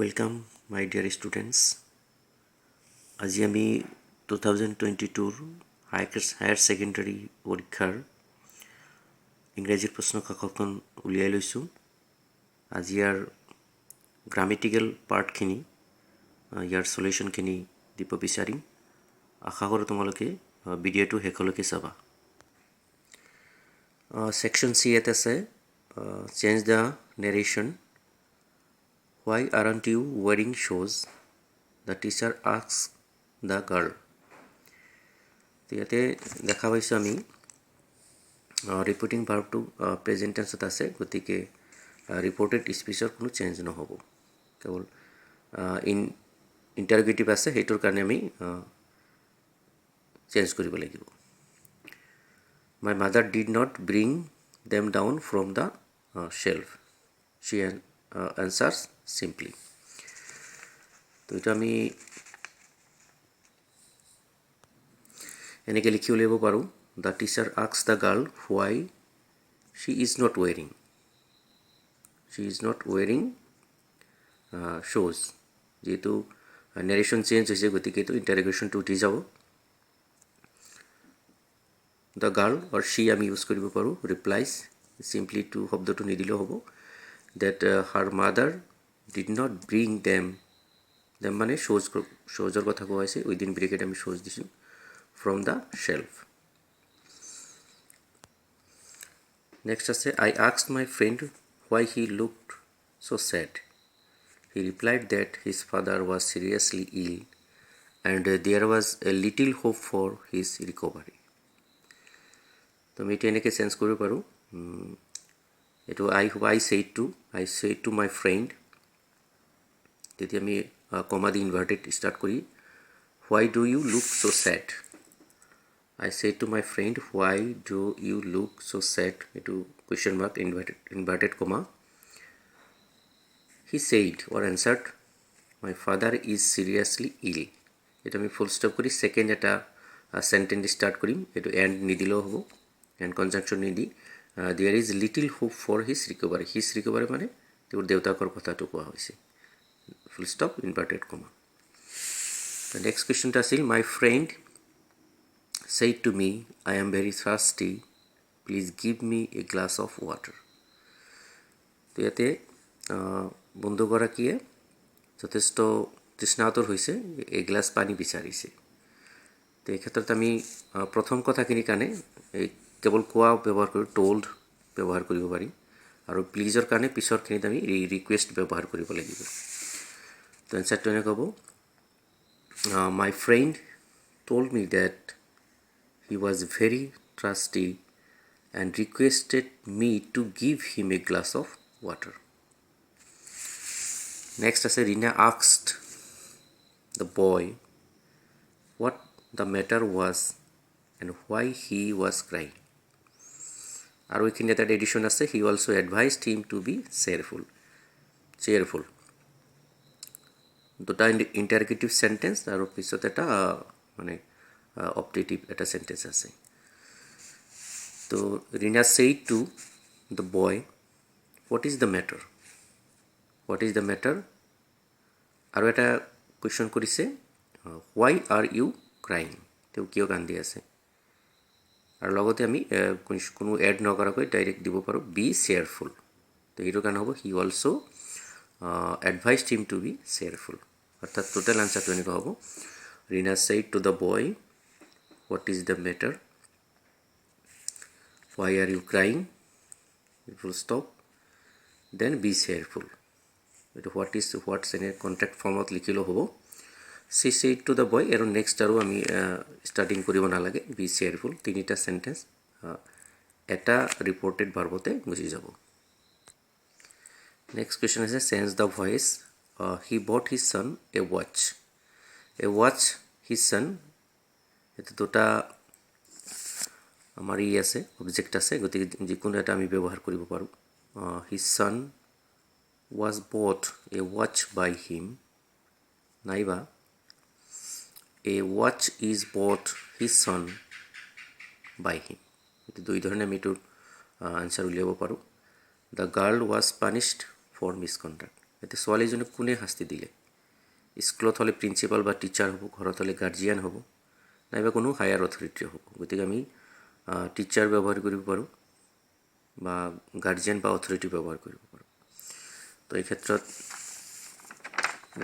Welcome, my dear students. আজি আমি 2022 higher secondary পৰীক্ষাৰ ইংৰাজীৰ প্ৰশ্ন কাকতখন উলিয়াই লৈছোঁ। আজি ইয়াৰ গ্ৰামেটিকেল পাৰ্টখিনি ইয়াৰ সলিউশ্যনখিনি দিব বিচাৰিম। আশা কৰোঁ তোমালোকে ভিডিঅ'টো শেষলৈকে চাবা। ছেকশ্যন চি ইয়াত আছে, change the narration. Why aren't you wearing shoes? The teacher asks the girl. তো ইয়াতে দেখা পাইছোঁ আমি ৰিপৰ্টিং ভাৰ্বটো প্ৰেজেণ্ট টেন্সত আছে, গতিকে ৰিপৰ্টেড স্পীচৰ কোনো চেঞ্জ নহ'ব, কেৱল ইণ্টাৰগেটিভ আছে, সেইটোৰ কাৰণে আমি চেঞ্জ কৰিব লাগিব। My mother did not bring them down from the shelf. She answers simply. তো এইটো আমি এনেকৈ লিখি উলিয়াব পাৰোঁ। The teacher asks the girl why she is not wearing shoes. যেহেতু নেৰেশ্যন চেঞ্জ হৈছে, গতিকে এইটো ইণ্টাৰগেশ্যনটো উঠি যাব। দ্য গাৰ্ল অৰ she আমি ইউজ কৰিব পাৰোঁ। ৰিপ্লাইজ চিম্পলি টু শব্দটো নিদিলেও হ'ব। That her mother did not bring them মানে শ্ব'জৰ কথা কোৱা হৈছে, উইদিন ব্ৰেকেট আমি শ্ব'জ দিছোঁ, ফ্ৰম দ্য শ্বেল্ফ। নেক্সট আছে, I asked my friend why he looked so sad. He replied that his father was seriously ill and there was a little hope for his recovery. তো আমি এইটো এনেকৈ change কৰিব পাৰোঁ। এইটো I said to my friend, তেতিয়া আমি কমা দি inverted start কৰি why do you look so sad? I said to my friend why do you look so sad? এইটো question mark inverted comma. He said or answered my father is seriously ill. এইটো আমি ফুল stop কৰি second এটা sentence start কৰিম। এইটো and নিদিলেও হ'ব, and কনজাংশ্যন নিদি there is little hope for his recovery. His recovery মানে তেওঁৰ দেউতাকৰ কথাটো কোৱা হৈছে, ফুল ষ্টপ ইনভাৰ্টেড কমা। নেক্সট কুৱেশ্যনটো আছিল, my friend said to me I am very thirsty, please give me a glass of water. তো ইয়াতে বন্ধুগৰাকীয়ে যথেষ্ট তৃষ্ণাতুৰ হৈছে, এগিলাচ পানী বিচাৰিছে। তো এই ক্ষেত্ৰত আমি প্ৰথম কথাখিনিৰ কাৰণে কেৱল কোৱা ব্যৱহাৰ কৰি told ব্যৱহাৰ কৰিব পাৰিম, আৰু প্লিজৰ কাৰণে পিছৰখিনিত আমি ৰিকুৱেষ্ট ব্যৱহাৰ কৰিব লাগিব। তো এনচাৰটো এনেকৈ হ'ব, my friend told me that he was very thirsty and requested me to give him a glass of water. Next আছে, Rina asked the boy what the matter was and why he was crying. আৰু এইখিনি এটা addition আছে, he also advised him to be cheerful. দুটা interrogative sentence আৰু পিছত এটা মানে অপটেটিভ এটা চেণ্টেঞ্চ আছে। তো Rina said to the boy what is the matter? আৰু এটা কুৱেশ্যন কৰিছে, why are you crying? তেওঁ কিয় কান্দি আছে? আৰু লগতে আমি কোনো এড নকৰাকৈ ডাইৰেক্ট দিব পাৰোঁ be cheerful. তো এইটো কাৰণে হ'ব he also advised him to be cheerful. অৰ্থাৎ টোটেল আনচাৰটো এনেকুৱা হ'ব, Rina said to the boy what is the matter, why are you crying, full stop, then be cheerful. এইটো হোৱাটছ এনে কণ্টেক্ট ফৰ্মত লিখিলেও হ'ব। she said to the boy, আৰু next আৰু আমি ষ্টাৰ্টিং কৰিব নালাগে, be cheerful, তিনিটা চেণ্টেঞ্চ এটা ৰিপৰ্টেড ভাৰ্বতে গুচি যাব। নেক্সট কুৱেশ্যন আছে, change the voice. he bought his son a watch. his son, এইটো দুটা আমাৰ আছে অবজেক্ট আছে, গতিকে যিকোনো এটা আমি ব্যৱহাৰ কৰিব পাৰোঁ। his son was bought a watch by him, নাইবা a watch is bought his son by him. এইটো দুই ধৰণে আমি এইটোৰ আনচাৰ উলিয়াব পাৰোঁ। the girl was punished for misconduct. এতিয়া ছোৱালীজনীক কোনে শাস্তি দিলে স্কুলত হ'লে প্ৰিন্সিপাল বা টিচাৰ হ'ব ঘৰত হ'লে গাৰ্জিয়ান হ'ব নাইবা কোনো হায়াৰ অথৰিটি হ'ব গতিকে আমি টিচাৰ ব্যৱহাৰ কৰিব পাৰোঁ বা গাৰ্জিয়ান বা অথৰিটি ব্যৱহাৰ কৰিব পাৰোঁ তো এই ক্ষেত্ৰত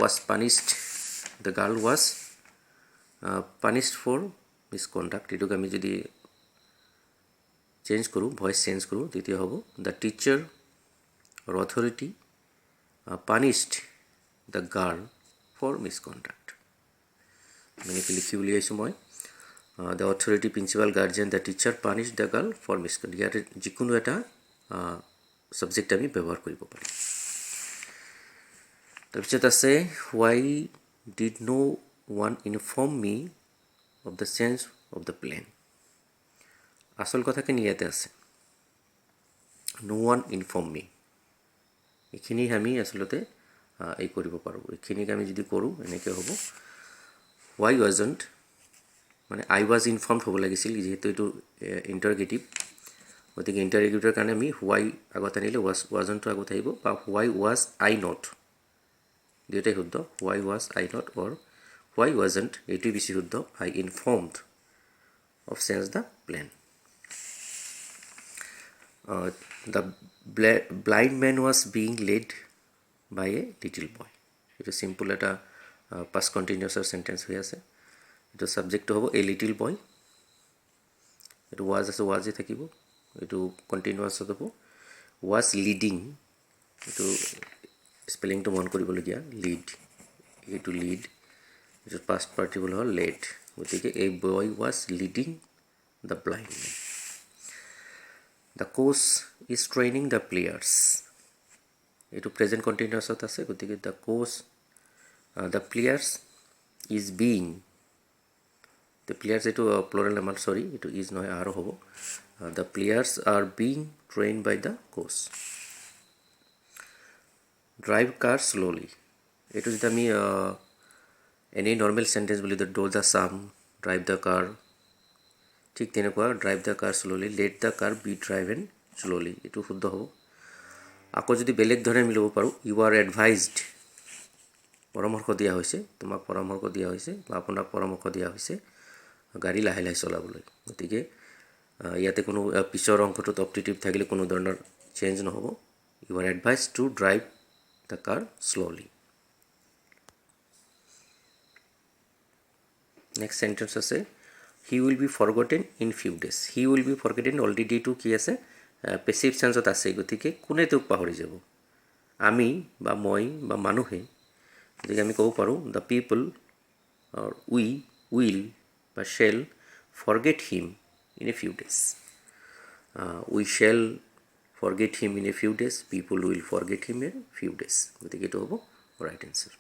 was punished the girl was punished for misconduct এটুক আমি যদি চেঞ্জ কৰোঁ ভয়েস চেঞ্জ কৰোঁ তেতিয়া হ'ব the teacher or authority punished the girl for misconduct মানে কি লিখি উলিয়াইছোঁ মই the authority principal guardian the teacher punished the girl for misconduct ইয়াতে যিকোনো এটা সাবজেক্ট আমি ব্যৱহাৰ কৰিব পাৰিম তাৰপিছত আছে why did no one inform me of the change of the plan আসল কথাখিনি ইয়াতে আছে no one inform me এইখিনি আমি আসলতে এই কৰিব পাৰোঁ এইখিনিক আমি যদি কৰোঁ এনেকৈ হ'ব why wasn't মানে I was informed হ'ব লাগিছিল যেহেতু এইটো ইণ্টাৰগেটিভ গতিকে ইণ্টাৰগেটিভৰ কাৰণে আমি why আগত আনিলে wasn't আগত আহিব বা why was I not দুটাই শুদ্ধ why was I not or why wasn't এইটোই বেছি শুদ্ধ I informed of change the plan the blind man was being led by a little boy এটা সিম্পল এটা past continuous sentence হৈ আছে এটা subject হ'ব a little boy এটা was আছে was এ থাকিব এটো কন্টিনিউয়াস হ'ব was leading এটো স্পেলিং তো মন কৰিবলগীয়া lead এটো lead এটো past participle হ'ল led গতিকে a boy was leading the blind man the coach is training the players এটো প্রেজেন্ট কন্টিনিউয়াসত আছে গতিকে the coach the players is being the players এটো প্লুরাল নাম্বার সরি এটো is নহয় আর হ'ব the players are being trained by the coach drive car slowly এটো যদি আমি any normal sentence বলি the doors are some drive the car ঠিক তেনেকুৱা drive the car slowly let the car be driven slowly এটো শুদ্ধ হ'ব আকৌ যদি বেলেগ ধৰণে মিলাব পাৰো you are advised পৰামৰ্শ দিয়া হৈছে তোমাক পৰামৰ্শ দিয়া হৈছে বা আপোনাক পৰামৰ্শ দিয়া হৈছে গাড়ী লাহে লাহে চলাবলৈ গতিকে ইয়াতে কোনো পিছৰ অংশটোত অপটেটিভ থাকিলে কোনো ধৰণৰ চেঞ্জ নহব you are advised to drive the car slowly next sentence আছে he will be forgotten in few days he will be forgotten already to কি আছে পেসিভ সেন্সত আছে গতিকে কোনে তোক পাহৰি যাব আমি বা মই বা মানুহে গতিকে আমি ক'ব পাৰোঁ the people or we will বা shall forget him in a few days we shall forget him in a few days people will forget him in a few days গতিকে এটো হ'ব right answer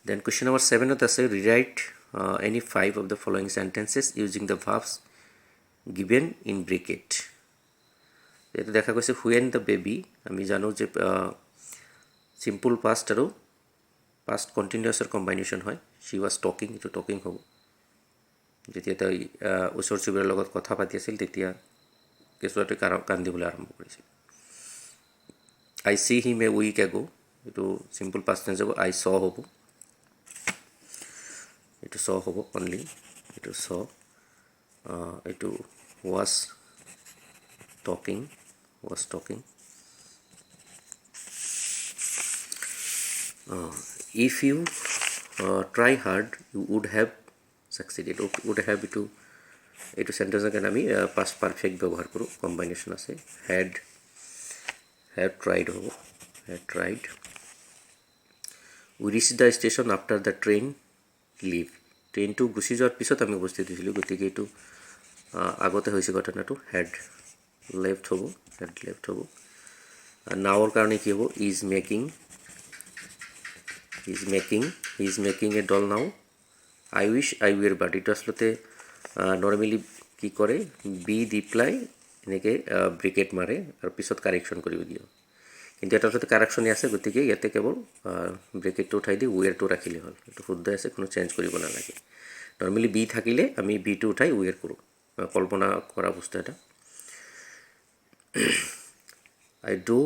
then question number 7 ত আছে rewrite any 5 of the following sentences using the verbs given in bracket এটা দেখা গৈছে when the baby আমি জানো যে simple past আৰু past continuous এর কম্বিনেশন হয় she was talking এটো talking হ'ব যেতিয়া তাই ওচৰ চুবুৰীয়াৰ লগত কথা পাতি আছিল তেতিয়া কেঁচুৱাটোৱে কান্দিবলৈ আৰম্ভ কৰিছিল I see him a week ago এটো simple past tense হ'ব I saw হ'ব এটো saw হ'ব only এটো saw এটো was talking if you try hard you would have succeeded would have এটো সেন্টেন্স এর আমি past perfect ব্যবহার করব কম্বিনেশন আছে had tried হ'ব had tried we reached the station after the train leave train টু গুছি যাওয়ার পিছত আমি উপস্থিত হইছিল গতিকে এটো আগতে হইছে ঘটনাটো had left হ'ব আর নাওর কারণে কি হবে is making a doll now I wish I were but এটা আসলে নরমালি কি করে বি রিপ্লাই এনেকে ব্রেকেট মারে আর পিছত কারেকশন কৰিব দিও কিন্তু এটা সাথে কারেকশনই আছে গতিকে ইয়াতে কেবল ব্রেকেটটো উঠাই দি ওয়ার টু রাখিলে হল এটা শুদ্ধ আছে কোনো চেঞ্জ কৰিব না লাগে নরমালি বি থাকিলে আমি বি টু উঠাই ওয়ার করব কল্পনা করা বস্তু এটা I do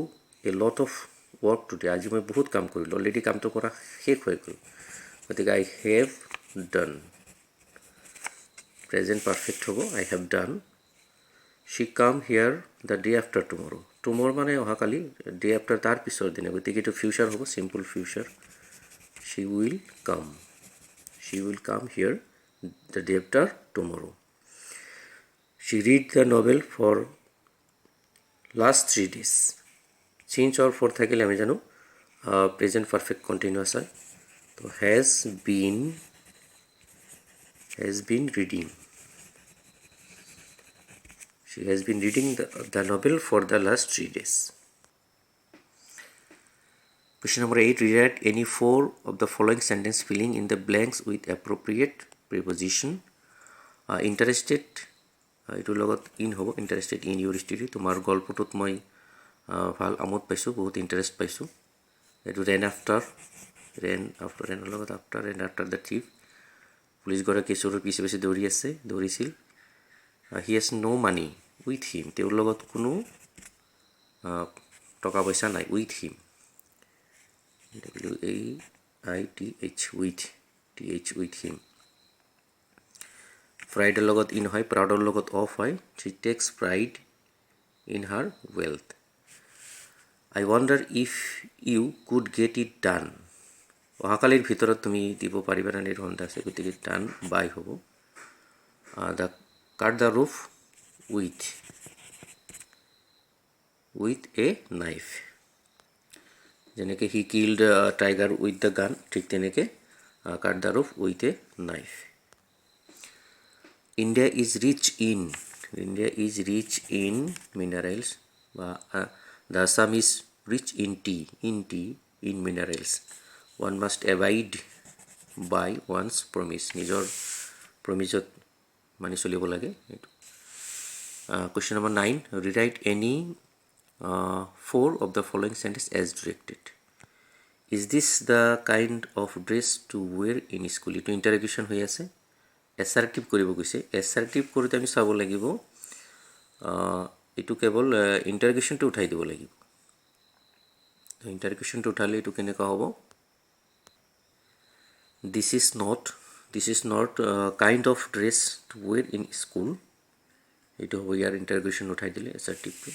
a lot of work today. আজি মই বহুত কাম কৰিলোঁ, অলৰেডি কামটো কৰা শেষ হৈ গ'ল, গতিকে I have done. Present perfect হ'ব, I have done. She come here the day after tomorrow. Tomorrow মানে অহাকালি, day after তাৰ পিছৰ দিনা, গতিকে এইটো future হ'ব, simple future. She will come. She will come here the day after tomorrow. She read the novel for last 3 days. Change or for থাকিলে আমি জানো present perfect continuous হয়, তো has been reading. She has been reading the novel for the last 3 days. Question number 8. Rewrite any 4 of the following sentence filling in the blanks with appropriate preposition. Interested, এইটোৰ লগত in হ'ব, interested in your story. তোমাৰ গল্পটোত মই ভাল আমোদ পাইছোঁ, বহুত ইণ্টাৰেষ্ট পাইছোঁ. এইটো ৰেন আফটাৰ ৰেনৰ লগত আফটাৰ, ৰেন আফটাৰ দ্য থিফ. পুলিচগৰাকী চোৰৰ পিছে পিছে দৌৰিছিল. He has no' money with him, তেওঁৰ লগত কোনো টকা পইচা নাই, with him, WAITH, with him. প্ৰাইডৰ লগত ইন হয়, প্ৰাউডৰ লগত অফ হয়. She takes pride in her wealth. I wonder if you could get it done. অহাকালিৰ ভিতৰত তুমি দিব পাৰিবা নে সন্দেহ আছে, গতিকে ডান বাই হ'ব. The cut the roof with a knife. যেনেকৈ he killed tiger with the gun, ঠিক তেনেকৈ cut the roof with a knife. India is rich in minerals, বা the Assam is rich in minerals. One must abide by one's promise. নিজৰ প্ৰমিজত মানি চলিব লাগে. Question number 9. Rewrite any 4 of the following sentence as directed. Is this the kind of dress to wear in school? এইটো ইণ্টাৰগেশ্যন হৈ আছে, assertive কৰিব কৈছে. Assertive কৰোঁতে আমি চাব লাগিব, এইটো কেৱল ইণ্টাৰগেশ্যনটো উঠাই দিব লাগিব. ইণ্টাৰগেশ্যনটো উঠালে এইটো কেনেকুৱা হ'ব? This is not kind of dress to wear in school, এইটো হ'ব ইয়াৰ ইণ্টাৰগেশ্যন উঠাই দিলে এছাৰ্টিভটো.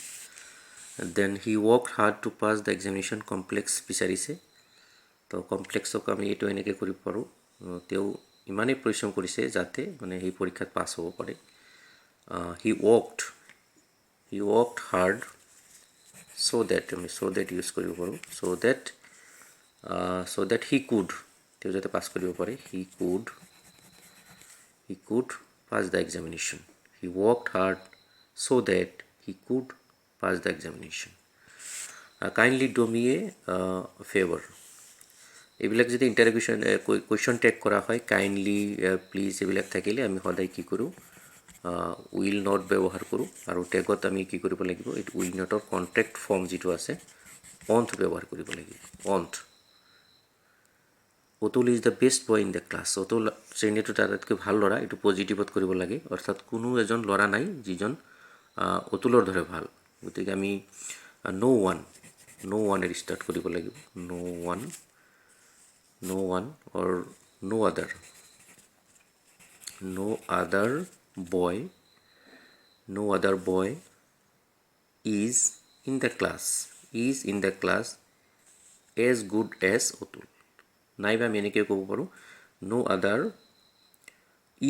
Then he work hard to pass the examination, complex বিচাৰিছে, তো কমপ্লেক্সক আমি এইটো এনেকৈ কৰিব পাৰোঁ, তেওঁ ইমানেই পৰিশ্ৰম কৰিছে যাতে মানে সেই পৰীক্ষাত পাছ হ'ব পাৰে. হি ৱৰ্কড হাৰ্ড so that আমি ইউজ কৰিব পাৰোঁ, so that he could, তেওঁ যাতে পাছ কৰিব পাৰে, he could pass the examination. He worked hard so that he could pass the examination. Kindly do me a favor. এইবিলাক যদি ইণ্টাৰগেশ্যন কুৱেশ্যন টেগ কৰা হয়, কাইণ্ডলি, প্লিজ এইবিলাক থাকিলে আমি সদায় কি কৰোঁ, উইল নট ব্যৱহাৰ কৰোঁ. আৰু টেগত আমি কি কৰিব লাগিব, এইটো উইল নটৰ কণ্ট্ৰেক্ট ফৰ্ম যিটো আছে, অন্থ ব্যৱহাৰ কৰিব লাগিব. অন্থ. Atul is the best boy in the class. Atul শ্ৰেণীটোত আটাইতকৈ ভাল ল'ৰা, এইটো পজিটিভত কৰিব লাগে, অৰ্থাৎ কোনো এজন ল'ৰা নাই যিজন অতুলৰ দৰে ভাল. গতিকে আমি ন' ওৱানেৰে ষ্টাৰ্ট কৰিব লাগিব. no one or no other boy is in the class as good as Otul. নাইবা আমি এনেকৈ ক'ব পাৰোঁ, no other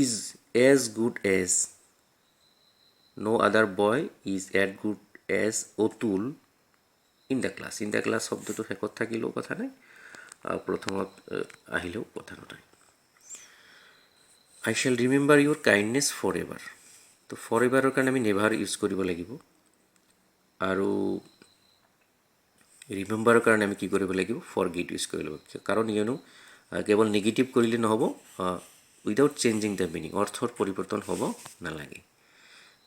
is as good as, no other boy is as good as Otul in the class. in the class শব্দটো শেষত থাকিলেও কথা নাই, প্ৰথমত আহিলেও কথা নাই. I shall remember your kindness forever. তো ফৰএভাৰৰ কাৰণে আমি নেভাৰ ইউজ কৰিব লাগিব, আৰু ৰিমেম্বাৰৰ কাৰণে আমি কি কৰিব লাগিব, ফৰগেট ইউজ কৰিব লাগিব. কাৰণ কিয়নো কেৱল নিগেটিভ কৰিলে নহ'ব, উইদাউট চেঞ্জিং দ্য মিনিং, অৰ্থৰ পৰিৱৰ্তন হ'ব নালাগে.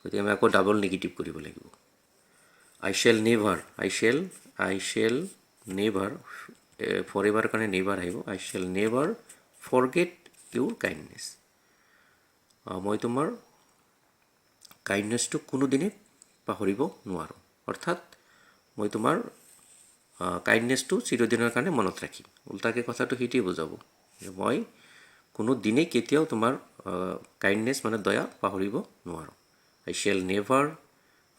গতিকে আমি আকৌ ডাবল নিগেটিভ কৰিব লাগিব. I shall never, ফৰএভাৰ কাৰণে নেভাৰ আহিব. I shall never forget your kindness. মই তোমাৰ কাইণ্ডনেছটো কোনোদিনে পাহৰিব নোৱাৰোঁ, অৰ্থাৎ মই তোমাৰ কাইণ্ডনেছটো চিৰদিনৰ কাৰণে মনত ৰাখিম। উল্টাকৈ কথাটো সেইটোৱে বুজাব যে মই কোনো দিনেই কেতিয়াও তোমাৰ কাইণ্ডনেছ মানে দয়া পাহৰিব নোৱাৰোঁ। I shall never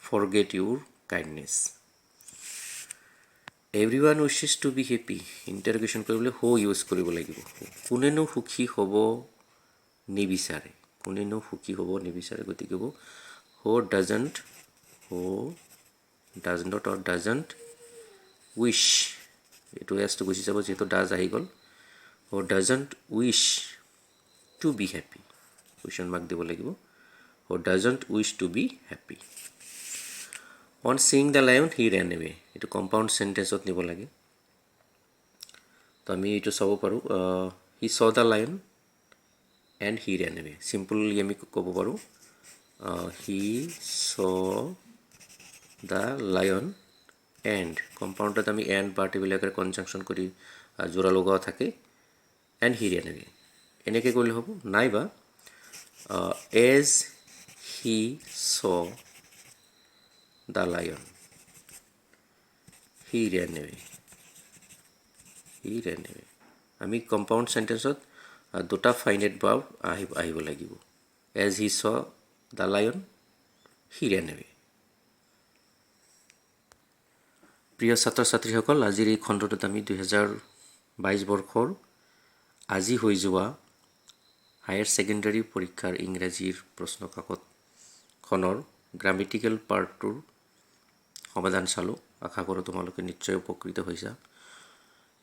forget your kindness. Everyone wishes to be happy, interrogation কৰিবলৈ হো ইউজ কৰিব লাগিব। কোনেনো সুখী হ'ব নিবিচাৰে, কোনেনো সুখী হ'ব নিবিচাৰে, গতিকে হো ডাজণ্ট অৰ ডাজণ্ট উইচ, এইটো এছটো গুচি যাব যিহেতু ডাজ আহি গ'ল। Who doesn't wish to be happy, question mark দিব লাগিব। Who doesn't wish to be happy. On seeing the lion he ran away, এইটো কম্পাউণ্ড চেণ্টেঞ্চত নিব লাগে। তো আমি এইটো চাব পাৰোঁ, he saw the lion and he ran away. Simply আমি ক'ব পাৰোঁ he saw the lion and, কম্পাউণ্ডত আমি এণ্ড পাৰ্টিবিলাকে কনজাংচন কৰি যোৰা লগোৱা থাকে, এণ্ড হি ৰেন এৱে এনেকৈ কৰিলে হ'ব। নাইবা as he saw the lion he ran away, he ran away. আমি কম্পাউণ্ড চেণ্টেঞ্চত দুটা ফাইনাইট ভাৰ্ব আহিব লাগিব। As he saw the lion he ran away. প্ৰিয় ছাত্ৰ ছাত্ৰীসকল, আজিৰ এই খণ্ডটোত আমি 2022 বৰ্ষৰ আজি হৈ যোৱা হায়াৰ ছেকেণ্ডাৰী পৰীক্ষাৰ ইংৰাজীৰ প্ৰশ্নকাকতখনৰ গ্ৰামেটিকেল পাৰ্টটোৰ সমাধান চালোঁ। আশা কৰোঁ তোমালোকে নিশ্চয় উপকৃত হৈছা।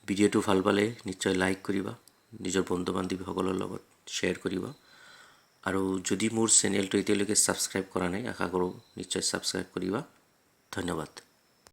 ভিডিঅ'টো ভাল পালে নিশ্চয় লাইক কৰিবা, নিজৰ বন্ধু বান্ধৱীসকলৰ লগত শ্বেয়াৰ কৰিবা, আৰু যদি মোৰ চেনেলটো এতিয়ালৈকে ছাবস্ক্ৰাইব কৰা নাই আশা কৰোঁ নিশ্চয় ছাবস্ক্ৰাইব কৰিবা। ধন্যবাদ।